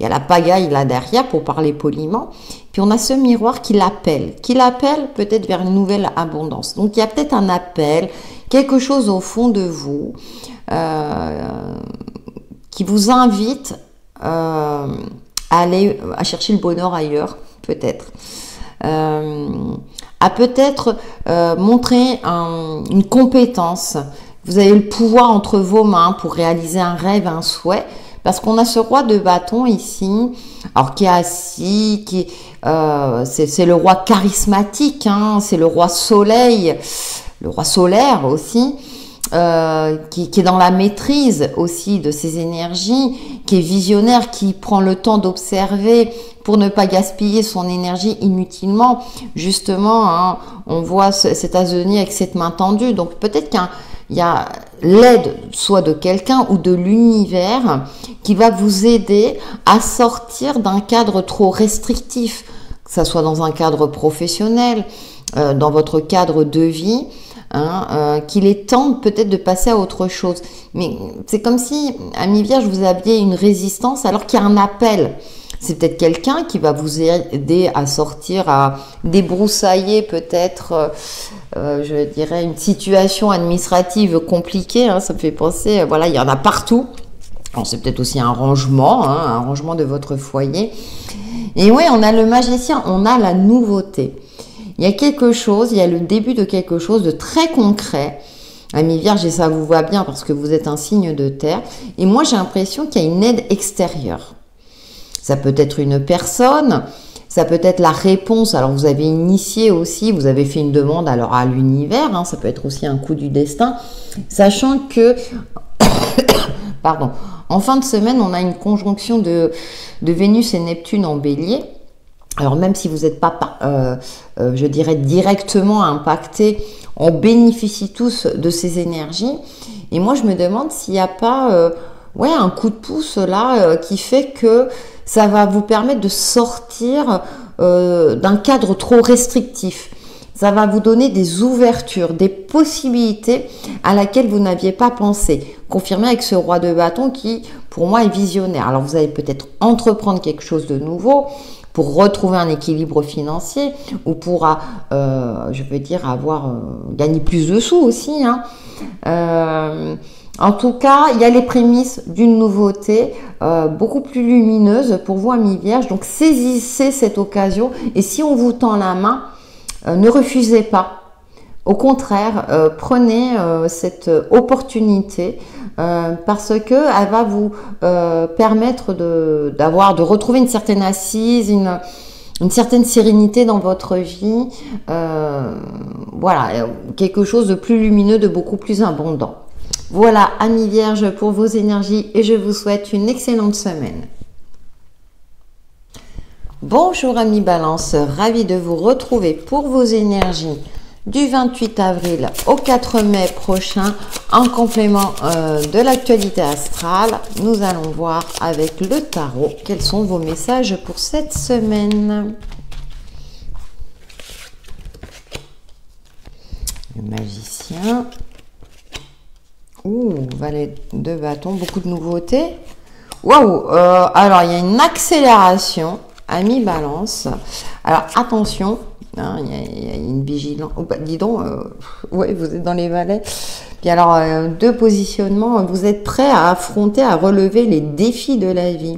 Il y a la pagaille là derrière, pour parler poliment. Puis on a ce miroir qui l'appelle peut-être vers une nouvelle abondance. Donc, il y a peut-être un appel, quelque chose au fond de vous qui vous invite à aller à chercher le bonheur ailleurs, peut-être. À peut-être montrer une compétence. Vous avez le pouvoir entre vos mains pour réaliser un rêve, un souhait. Parce qu'on a ce roi de bâton ici, alors qui est assis, c'est le roi charismatique, hein, c'est le roi soleil, le roi solaire aussi, qui est dans la maîtrise aussi de ses énergies, qui est visionnaire, qui prend le temps d'observer pour ne pas gaspiller son énergie inutilement. Justement, hein, on voit cet Azuréus avec cette main tendue, donc peut-être qu'il y a l'aide soit de quelqu'un ou de l'univers qui va vous aider à sortir d'un cadre trop restrictif, que ce soit dans un cadre professionnel, dans votre cadre de vie, hein, qu'il est temps peut-être de passer à autre chose. Mais c'est comme si, amis vierges, vous aviez une résistance alors qu'il y a un appel. C'est peut-être quelqu'un qui va vous aider à sortir, à débroussailler peut-être, je dirais, une situation administrative compliquée. Hein, ça me fait penser, voilà, il y en a partout. Alors c'est peut-être aussi un rangement, hein, un rangement de votre foyer. Et oui, on a le magicien, on a la nouveauté. Il y a quelque chose, il y a le début de quelque chose de très concret. Amis vierges, et ça vous va bien parce que vous êtes un signe de terre. Et moi, j'ai l'impression qu'il y a une aide extérieure. Ça peut être une personne, ça peut être la réponse. Alors, vous avez initié aussi, vous avez fait une demande alors à l'univers. Hein, ça peut être aussi un coup du destin. Sachant que, pardon, en fin de semaine, on a une conjonction de Vénus et Neptune en bélier. Alors, même si vous n'êtes pas, je dirais, directement impacté, on bénéficie tous de ces énergies. Et moi, je me demande s'il n'y a pas ouais, un coup de pouce là qui fait que ça va vous permettre de sortir d'un cadre trop restrictif. Ça va vous donner des ouvertures, des possibilités à laquelle vous n'aviez pas pensé. Confirmé avec ce roi de bâton qui, pour moi, est visionnaire. Alors, vous allez peut-être entreprendre quelque chose de nouveau pour retrouver un équilibre financier ou pour, je veux dire, gagner plus de sous aussi. Hein. En tout cas, il y a les prémices d'une nouveauté beaucoup plus lumineuse pour vous, amis vierges. Donc, saisissez cette occasion et si on vous tend la main, ne refusez pas. Au contraire, prenez cette opportunité parce que elle va vous permettre de retrouver une certaine assise, une certaine sérénité dans votre vie. Voilà, quelque chose de plus lumineux, de beaucoup plus abondant. Voilà, amis vierges, pour vos énergies et je vous souhaite une excellente semaine. Bonjour amis Balance, ravi de vous retrouver pour vos énergies du 28 avril au 4 mai prochain en complément de l'actualité astrale. Nous allons voir avec le tarot quels sont vos messages pour cette semaine. Le magicien. Ouh, valet de bâton, beaucoup de nouveautés. Waouh, alors il y a une accélération. Amis Balance, alors attention, hein, il y a une vigilance. Oh, bah, dis donc, ouais, vous êtes dans les valets. Puis alors, deux positionnements, vous êtes prêts à affronter, à relever les défis de la vie.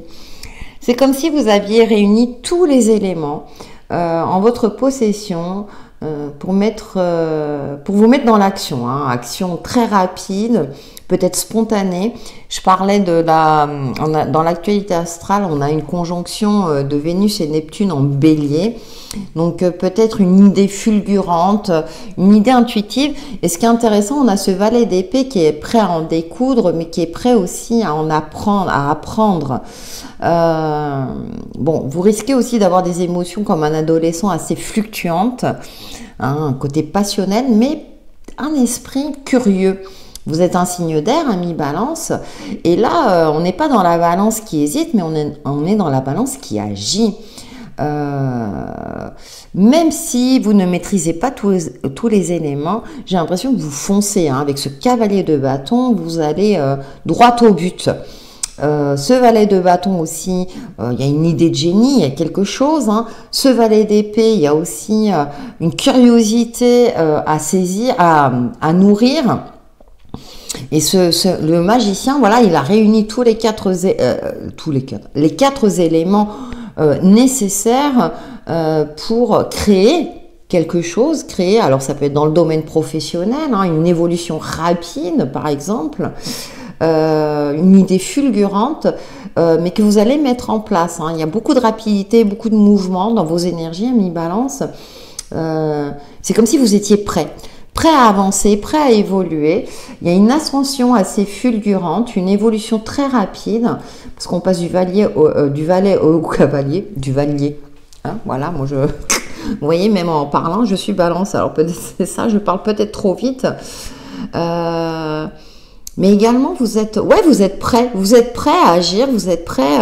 C'est comme si vous aviez réuni tous les éléments en votre possession pour vous mettre dans l'action, hein, action très rapide, peut-être spontanée. Je parlais dans l'actualité astrale, on a une conjonction de Vénus et Neptune en bélier. Donc peut-être une idée fulgurante, une idée intuitive. Et ce qui est intéressant, on a ce valet d'épée qui est prêt à en découdre, mais qui est prêt aussi à en apprendre, à apprendre. Bon, vous risquez aussi d'avoir des émotions comme un adolescent assez fluctuantes, hein, un côté passionnel, mais un esprit curieux. Vous êtes un signe d'air, ami Balance, et là, on n'est pas dans la balance qui hésite, mais on est dans la balance qui agit. Même si vous ne maîtrisez pas tous les éléments, j'ai l'impression que vous foncez, hein, avec ce cavalier de bâton, vous allez droit au but. Ce valet de bâton aussi, il y a une idée de génie, il y a quelque chose. Hein. Ce valet d'épée, il y a aussi une curiosité à saisir, à nourrir. Et le magicien, voilà, il a réuni les quatre éléments nécessaires pour créer quelque chose. Alors ça peut être dans le domaine professionnel, hein, une évolution rapide par exemple, une idée fulgurante, mais que vous allez mettre en place. Hein. Il y a beaucoup de rapidité, beaucoup de mouvement dans vos énergies, amis Balance. C'est comme si vous étiez prêt à avancer, prêt à évoluer. Il y a une ascension assez fulgurante, une évolution très rapide, parce qu'on passe du valet au cavalier, du valier. Hein, voilà, moi vous voyez, même en parlant, je suis Balance, alors peut-être c'est ça, je parle peut-être trop vite. Mais également, vous êtes prêt à agir, vous êtes prêt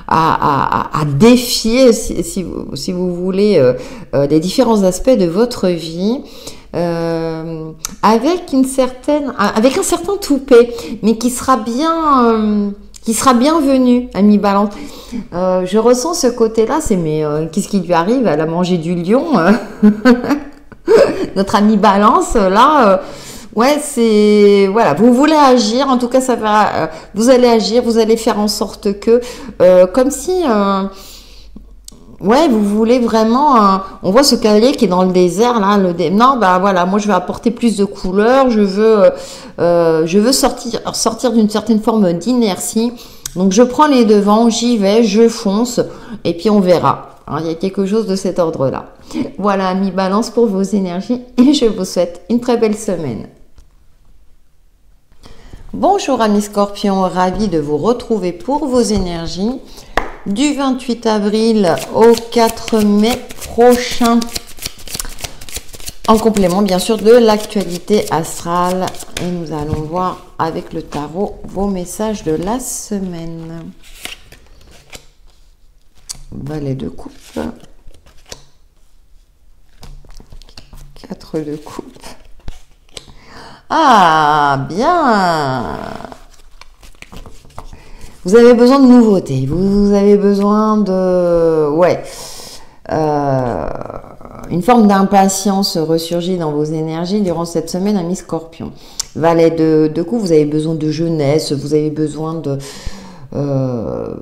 à défier, si vous voulez, les différents aspects de votre vie. Avec un certain toupet, mais qui sera bienvenu, ami Balance. Je ressens ce côté-là, qu'est-ce qui lui arrive? Elle a mangé du lion, notre ami Balance, là, voilà, vous voulez agir, en tout cas, vous allez agir, vous allez faire en sorte que, comme si... vous voulez vraiment... on voit ce cavalier qui est dans le désert, là. Non, bah voilà, moi je vais apporter plus de couleurs, je veux sortir d'une certaine forme d'inertie. Donc je prends les devants, j'y vais, je fonce, et puis on verra. Alors, il y a quelque chose de cet ordre-là. Voilà, amis Balance, pour vos énergies, et je vous souhaite une très belle semaine. Bonjour amis Scorpions, ravi de vous retrouver pour vos énergies. Du 28 avril au 4 mai prochain. En complément, bien sûr, de l'actualité astrale. Et nous allons voir avec le tarot vos messages de la semaine. Valet de coupe. 4 de coupe. Ah, bien. Vous avez besoin de nouveautés. Vous avez besoin de... Ouais. Une forme d'impatience ressurgit dans vos énergies durant cette semaine, ami Scorpion. Valet de coupe, vous avez besoin de jeunesse, vous avez besoin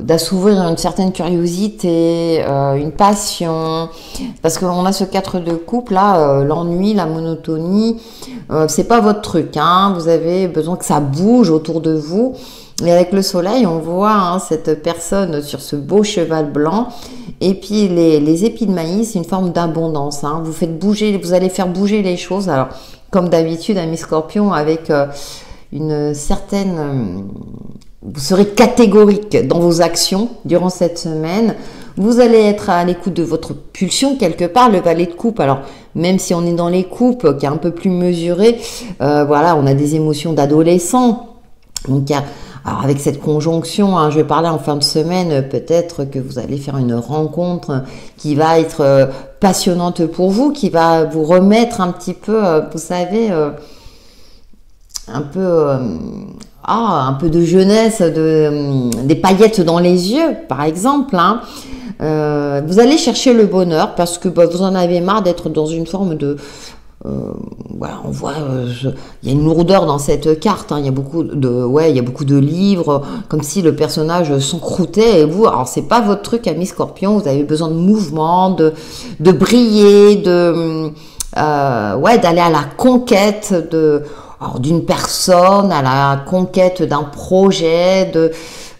d'assouvir une certaine curiosité, une passion, parce qu'on a ce 4 de coupe là, l'ennui, la monotonie, c'est pas votre truc, hein. Vous avez besoin que ça bouge autour de vous. Et avec le soleil, on voit hein, cette personne sur ce beau cheval blanc. Et puis les épis de maïs, c'est une forme d'abondance. Hein. Vous faites bouger, vous allez faire bouger les choses. Alors, comme d'habitude, ami Scorpion, avec une certaine... vous serez catégorique dans vos actions durant cette semaine. Vous allez être à l'écoute de votre pulsion quelque part, le valet de coupe. Alors, même si on est dans les coupes, qui est un peu plus mesuré, voilà, on a des émotions d'adolescent. Donc, alors avec cette conjonction, hein, je vais parler en fin de semaine, peut-être que vous allez faire une rencontre qui va être passionnante pour vous, qui va vous remettre un petit peu, vous savez, un peu de jeunesse, des paillettes dans les yeux, par exemple. Hein. Vous allez chercher le bonheur parce que vous en avez marre d'être dans une forme de... voilà, on voit, il y a une lourdeur dans cette carte. Hein, il y a beaucoup de livres, comme si le personnage s'encroutait. Et vous, alors c'est pas votre truc, ami Scorpion. Vous avez besoin de mouvement, de briller, d'aller à la conquête d'une personne, à la conquête d'un projet,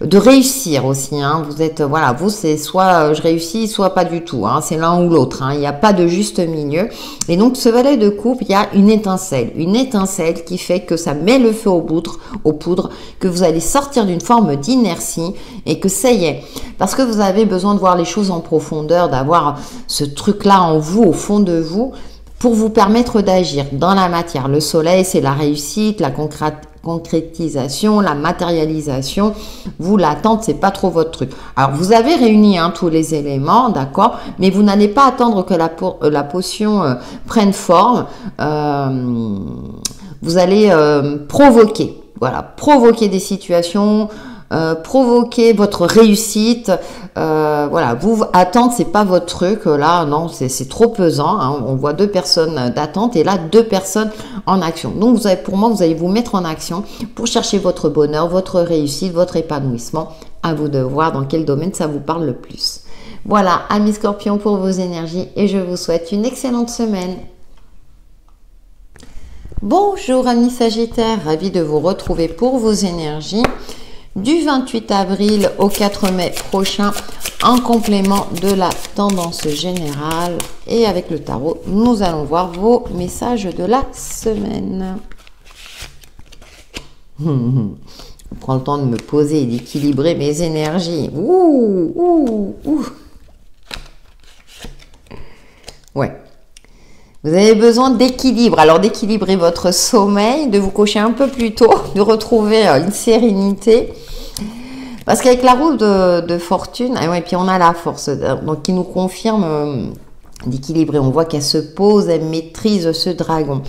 de réussir aussi. Hein. Vous êtes, voilà, vous c'est soit je réussis, soit pas du tout. Hein. C'est l'un ou l'autre. Hein. Il n'y a pas de juste milieu. Et donc ce valet de coupe, il y a une étincelle qui fait que ça met le feu aux poudres, que vous allez sortir d'une forme d'inertie et que ça y est. Parce que vous avez besoin de voir les choses en profondeur, d'avoir ce truc-là en vous, au fond de vous, pour vous permettre d'agir dans la matière. Le soleil, c'est la réussite, la concrétisation, la matérialisation. Vous, l'attente, c'est pas trop votre truc. Alors, vous avez réuni hein, tous les éléments, d'accord, mais vous n'allez pas attendre que la potion prenne forme. Vous allez provoquer des situations, provoquer votre réussite. Voilà, vous attendre, c'est pas votre truc. Là, non, c'est trop pesant. Hein. On voit 2 personnes d'attente et là 2 personnes en action. Donc, pour moi, vous allez vous mettre en action pour chercher votre bonheur, votre réussite, votre épanouissement. À vous de voir dans quel domaine ça vous parle le plus. Voilà, amis Scorpion pour vos énergies et je vous souhaite une excellente semaine. Bonjour amis Sagittaires, ravi de vous retrouver pour vos énergies. Du 28 avril au 4 mai prochain, en complément de la tendance générale. Et avec le tarot, nous allons voir vos messages de la semaine. Je prends le temps de me poser et d'équilibrer mes énergies. Ouais. Vous avez besoin d'équilibre. Alors d'équilibrer votre sommeil, de vous coucher un peu plus tôt, de retrouver une sérénité. Parce qu'avec la roue de fortune, et puis on a la force, donc qui nous confirme d'équilibrer. On voit qu'elle se pose, elle maîtrise ce dragon.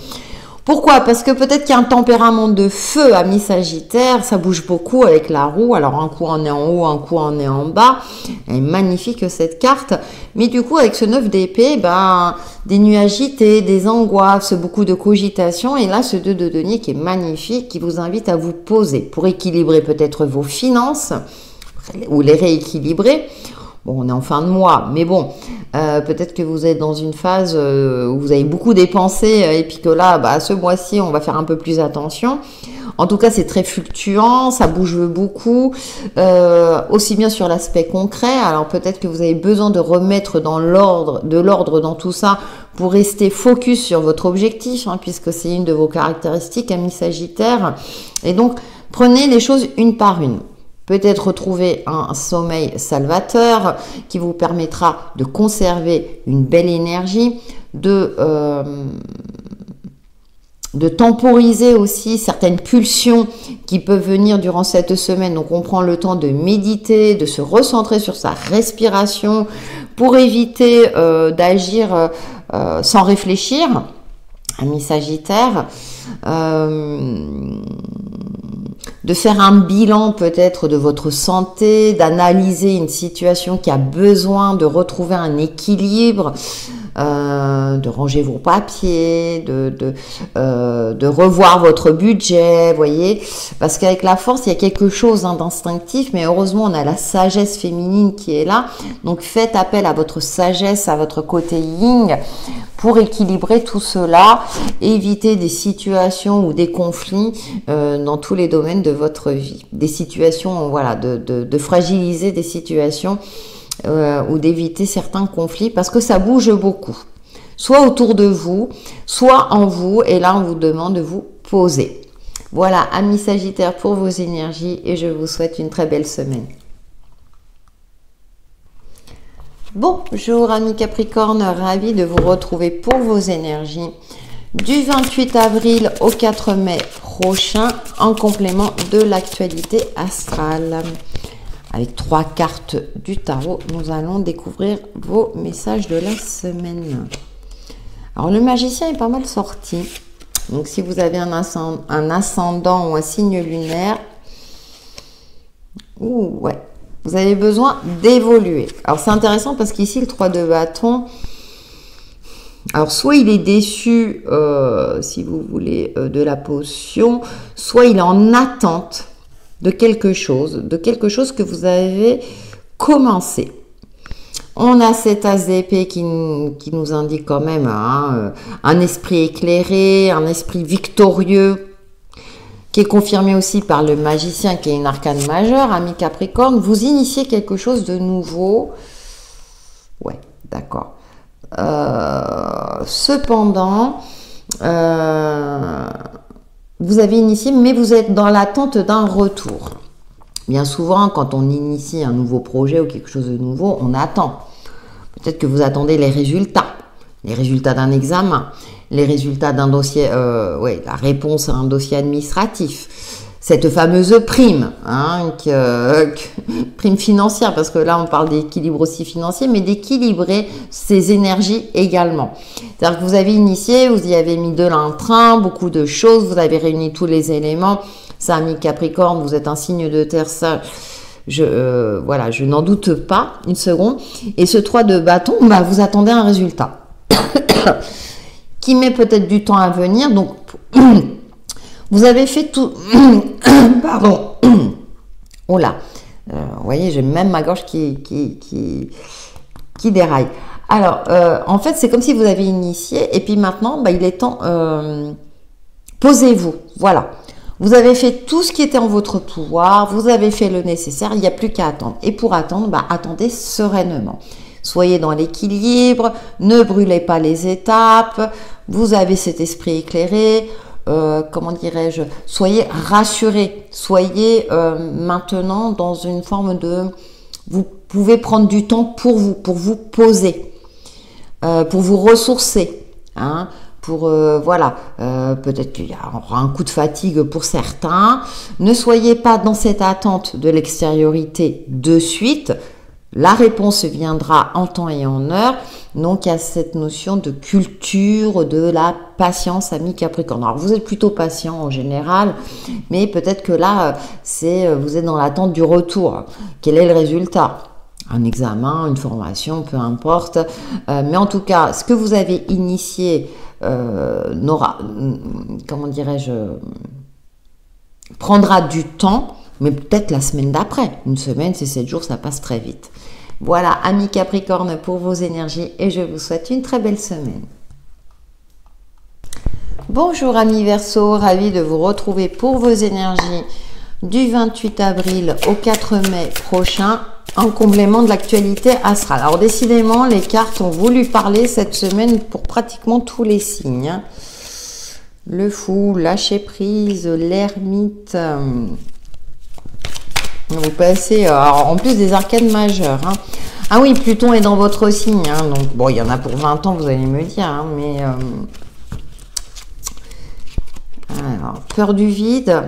Pourquoi? Parce que peut-être qu'il y a un tempérament de feu, ami Sagittaire, ça bouge beaucoup avec la roue. Alors un coup on est en haut, un coup on est en bas. Elle est magnifique cette carte. Mais du coup avec ce 9 d'épée, des nuits agités, des angoisses, beaucoup de cogitation. Et là ce 2 de denier qui est magnifique, qui vous invite à vous poser pour équilibrer peut-être vos finances ou les rééquilibrer. Bon, on est en fin de mois, mais bon, peut-être que vous êtes dans une phase où vous avez beaucoup dépensé et puis que là, ce mois-ci, on va faire un peu plus attention. En tout cas, c'est très fluctuant, ça bouge beaucoup, aussi bien sur l'aspect concret. Alors peut-être que vous avez besoin de remettre de l'ordre dans tout ça pour rester focus sur votre objectif, hein, puisque c'est une de vos caractéristiques, ami Sagittaire. Et donc, prenez les choses une par une. peut-être retrouver un sommeil salvateur qui vous permettra de conserver une belle énergie, de temporiser aussi certaines pulsions qui peuvent venir durant cette semaine. Donc on prend le temps de méditer, de se recentrer sur sa respiration pour éviter d'agir sans réfléchir. Amis Sagittaire, de faire un bilan peut-être de votre santé, d'analyser une situation qui a besoin de retrouver un équilibre, de ranger vos papiers, de revoir votre budget, voyez, parce qu'avec la force, il y a quelque chose d'instinctif, mais heureusement, on a la sagesse féminine qui est là, donc faites appel à votre sagesse, à votre côté yin, pour équilibrer tout cela, éviter des situations ou des conflits dans tous les domaines de votre vie, des situations, voilà, de fragiliser des situations ou d'éviter certains conflits parce que ça bouge beaucoup, soit autour de vous, soit en vous, et là on vous demande de vous poser. Voilà, amis Sagittaires, pour vos énergies, et je vous souhaite une très belle semaine. Bonjour amis Capricorne, ravi de vous retrouver pour vos énergies du 28 avril au 4 mai prochain en complément de l'actualité astrale. Avec 3 cartes du tarot, nous allons découvrir vos messages de la semaine. Alors le magicien est pas mal sorti. Donc si vous avez un ascendant ou un signe lunaire, ouais, vous avez besoin d'évoluer. Alors c'est intéressant parce qu'ici le 3 de bâton, alors soit il est déçu, si vous voulez, de la potion, soit il est en attente de quelque chose que vous avez commencé. On a cet as d'épée qui nous indique quand même un esprit éclairé, un esprit victorieux, qui est confirmé aussi par le magicien qui est une arcane majeure, ami Capricorne. Vous initiez quelque chose de nouveau. Ouais, d'accord. Cependant, vous avez initié, mais vous êtes dans l'attente d'un retour. Bien souvent, quand on initie un nouveau projet ou quelque chose de nouveau, on attend. Peut-être que vous attendez les résultats d'un examen, les résultats d'un dossier, la réponse à un dossier administratif, cette fameuse prime, prime financière, parce que là on parle d'équilibre aussi financier, mais d'équilibrer ses énergies également. C'est-à-dire que vous avez initié, vous y avez mis de l'entrain, beaucoup de choses, vous avez réuni tous les éléments. Ça, ami Capricorne, vous êtes un signe de terre, ça, je n'en doute pas une seconde. Et ce 3 de bâton, vous attendez un résultat qui met peut-être du temps à venir. Donc, vous avez fait tout... Pardon. Oh là. Vous voyez, j'ai même ma gorge qui déraille. Alors, en fait, c'est comme si vous avez initié et puis maintenant, il est temps... posez-vous. Voilà. Vous avez fait tout ce qui était en votre pouvoir, vous avez fait le nécessaire, il n'y a plus qu'à attendre. Et pour attendre, attendez sereinement. Soyez dans l'équilibre, ne brûlez pas les étapes, vous avez cet esprit éclairé, comment dirais-je, soyez rassurés, soyez maintenant dans une forme de... Vous pouvez prendre du temps pour vous poser, pour vous ressourcer, peut-être qu'il y aura un coup de fatigue pour certains. Ne soyez pas dans cette attente de l'extériorité de suite. La réponse viendra en temps et en heure. Donc, il y a cette notion de culture, de la patience, ami Capricorne. Alors, vous êtes plutôt patient en général, mais peut-être que là, vous êtes dans l'attente du retour. Quel est le résultat ? Un examen, une formation, peu importe. Mais en tout cas, ce que vous avez initié prendra du temps, mais peut-être la semaine d'après. Une semaine, c'est 7 jours, ça passe très vite. Voilà, amis Capricorne, pour vos énergies, et je vous souhaite une très belle semaine. Bonjour amis Verseau, ravi de vous retrouver pour vos énergies du 28 avril au 4 mai prochain, en complément de l'actualité astrale. Alors décidément, les cartes ont voulu parler cette semaine pour pratiquement tous les signes. Le fou, lâcher prise, l'ermite. Vous passez, alors, en plus des arcades majeures. Hein. Ah oui, Pluton est dans votre signe. Hein, donc, bon, il y en a pour 20 ans, vous allez me dire. Hein, mais, alors, peur du vide.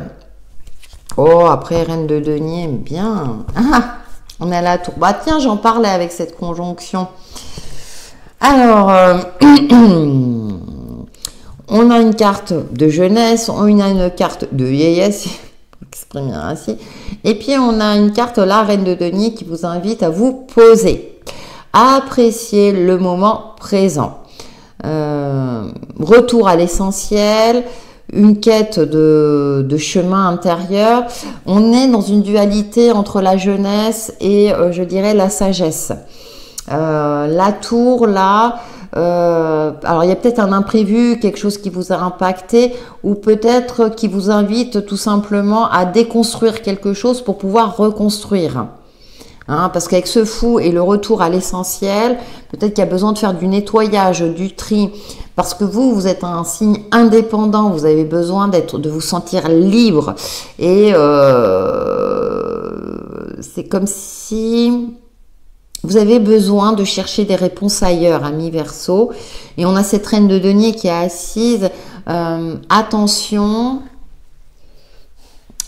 Oh, après, reine de denier, bien. Ah, on est à la tour. Bah, tiens, j'en parlais avec cette conjonction. Alors, on a une carte de jeunesse, on a une carte de vieillesse, exprimer ainsi. Et puis, on a une carte, la reine de denier, qui vous invite à vous poser, à apprécier le moment présent. Retour à l'essentiel, une quête de chemin intérieur. On est dans une dualité entre la jeunesse et, je dirais, la sagesse. La tour, là, alors il y a peut-être un imprévu, quelque chose qui vous a impacté, ou peut-être qui vous invite tout simplement à déconstruire quelque chose pour pouvoir reconstruire. Hein, parce qu'avec ce fou et le retour à l'essentiel, peut-être qu'il y a besoin de faire du nettoyage, du tri, parce que vous êtes un signe indépendant, vous avez besoin de vous sentir libre, et c'est comme si vous avez besoin de chercher des réponses ailleurs, amis Verseau. Et on a cette reine de denier qui est assise. Attention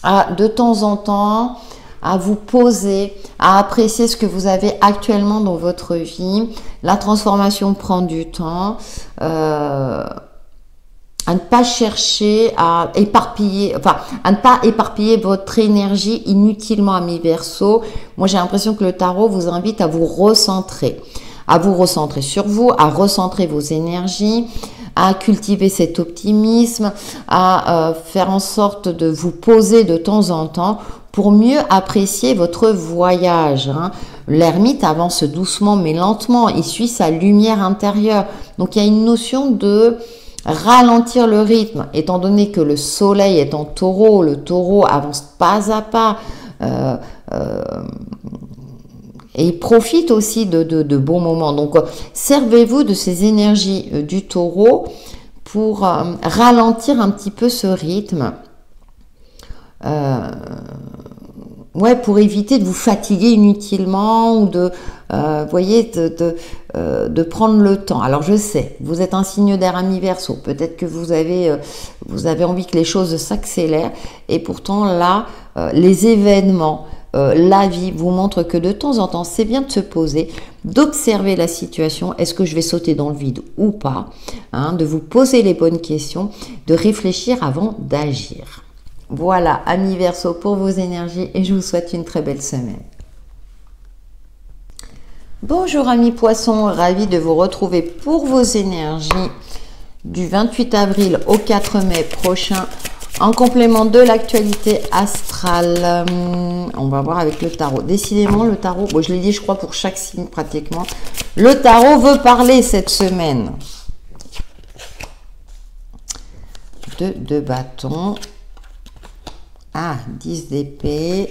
à, de temps en temps, à vous poser, à apprécier ce que vous avez actuellement dans votre vie. La transformation prend du temps. À ne pas chercher à éparpiller, enfin, à ne pas éparpiller votre énergie inutilement, amis Verseau. Moi, j'ai l'impression que le tarot vous invite à vous recentrer sur vous, à recentrer vos énergies, à cultiver cet optimisme, à faire en sorte de vous poser de temps en temps pour mieux apprécier votre voyage. Hein. L'ermite avance doucement mais lentement, il suit sa lumière intérieure. Donc, il y a une notion de ralentir le rythme, étant donné que le soleil est en taureau, le taureau avance pas à pas, et il profite aussi de bons moments. Donc, servez-vous de ces énergies du taureau pour ralentir un petit peu ce rythme. Ouais, pour éviter de vous fatiguer inutilement ou de, voyez, de prendre le temps. Alors je sais, vous êtes un signe d'air, ami Verseau. Peut-être que vous avez envie que les choses s'accélèrent. Et pourtant là, les événements, la vie vous montrent que de temps en temps, c'est bien de se poser, d'observer la situation. Est-ce que je vais sauter dans le vide ou pas, hein, de vous poser les bonnes questions, de réfléchir avant d'agir. Voilà, amis Verseau, pour vos énergies et je vous souhaite une très belle semaine. Bonjour amis Poissons, ravi de vous retrouver pour vos énergies du 28 avril au 4 mai prochain en complément de l'actualité astrale. On va voir avec le tarot. Décidément, le tarot, bon, je l'ai dit, je crois, pour chaque signe pratiquement. Le tarot veut parler cette semaine. De bâtons. Ah, 10 d'épée.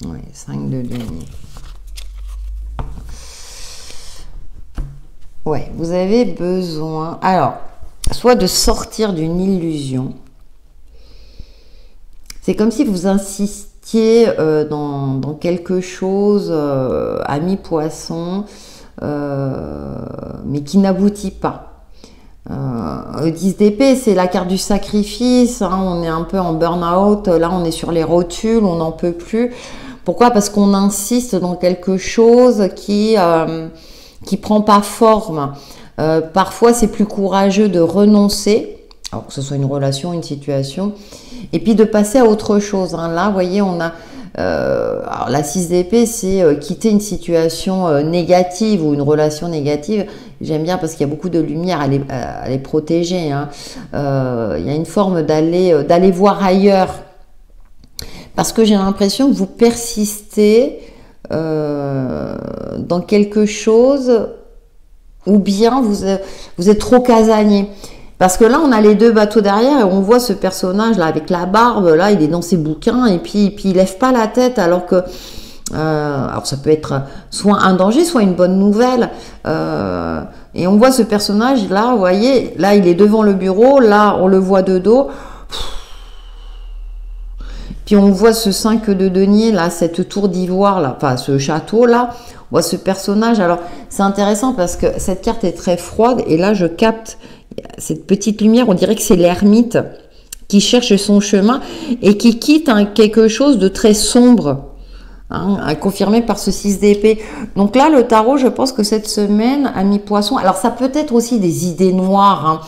Ouais, 5 de denier. Ouais, vous avez besoin, alors, soit de sortir d'une illusion. C'est comme si vous insistiez dans quelque chose à mi-poisson, mais qui n'aboutit pas. 10 d'épée, c'est la carte du sacrifice, hein, on est un peu en burn-out, là on est sur les rotules, on n'en peut plus. Pourquoi? Parce qu'on insiste dans quelque chose qui prend pas forme. Parfois c'est plus courageux de renoncer, alors que ce soit une relation, une situation, et puis de passer à autre chose. Hein. Là, vous voyez, on a alors la 6 d'épée, c'est quitter une situation négative ou une relation négative. J'aime bien parce qu'il y a beaucoup de lumière à les protéger. Hein. Il y a une forme d'aller voir ailleurs. Parce que j'ai l'impression que vous persistez dans quelque chose ou bien vous êtes trop casanier. Parce que là, on a les deux bateaux derrière et on voit ce personnage là avec la barbe, là, il est dans ses bouquins et puis il lève pas la tête alors que Alors ça peut être soit un danger, soit une bonne nouvelle. Et on voit ce personnage là, vous voyez, là il est devant le bureau, là on le voit de dos. Puis on voit ce 5 de denier là, cette tour d'ivoire là, enfin ce château là. On voit ce personnage. Alors c'est intéressant parce que cette carte est très froide et là je capte cette petite lumière. On dirait que c'est l'ermite qui cherche son chemin et qui quitte quelque chose de très sombre. Confirmé par ce 6 d'épée. Donc là, le tarot, je pense que cette semaine, ami poisson, alors ça peut être aussi des idées noires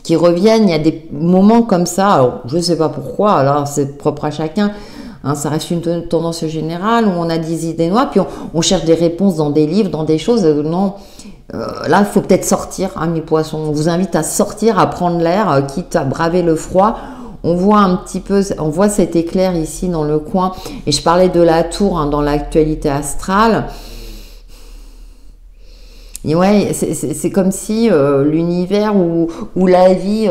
qui reviennent. Il y a des moments comme ça. Alors, je ne sais pas pourquoi, alors c'est propre à chacun. Ça reste une tendance générale où on a des idées noires, puis on cherche des réponses dans des livres, dans des choses. Non, là, il faut peut-être sortir, ami poisson. On vous invite à sortir, à prendre l'air, quitte à braver le froid. On voit un petit peu, on voit cet éclair ici dans le coin. Et je parlais de la tour dans l'actualité astrale. Et ouais, c'est comme si l'univers ou la vie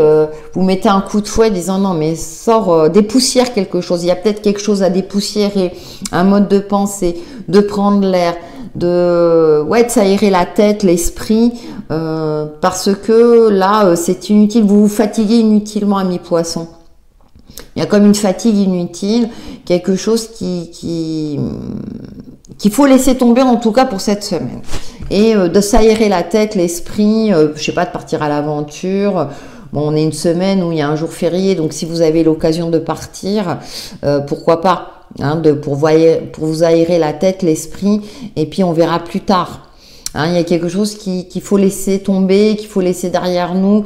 vous mettez un coup de fouet disant non mais sors, dépoussière quelque chose. Il y a peut-être quelque chose à dépoussiérer, un mode de pensée, de prendre l'air, de s'aérer la tête, l'esprit, parce que là c'est inutile. Vous vous fatiguez inutilement, ami poisson. Il y a comme une fatigue inutile, quelque chose qu'il faut laisser tomber en tout cas pour cette semaine. Et de s'aérer la tête, l'esprit, je sais pas, de partir à l'aventure. Bon, on est une semaine où il y a un jour férié, donc si vous avez l'occasion de partir, pourquoi pas, pour vous aérer la tête, l'esprit, et puis on verra plus tard. Il y a quelque chose qu'il faut laisser tomber, qu'il faut laisser derrière nous,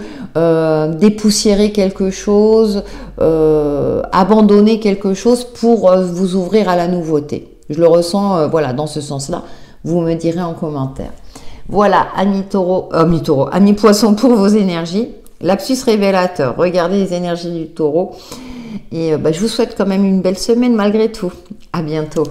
dépoussiérer quelque chose, abandonner quelque chose pour vous ouvrir à la nouveauté. Je le ressens dans ce sens-là. Vous me direz en commentaire. Voilà, ami poisson pour vos énergies. Lapsus révélateur, regardez les énergies du taureau. Et je vous souhaite quand même une belle semaine malgré tout. À bientôt.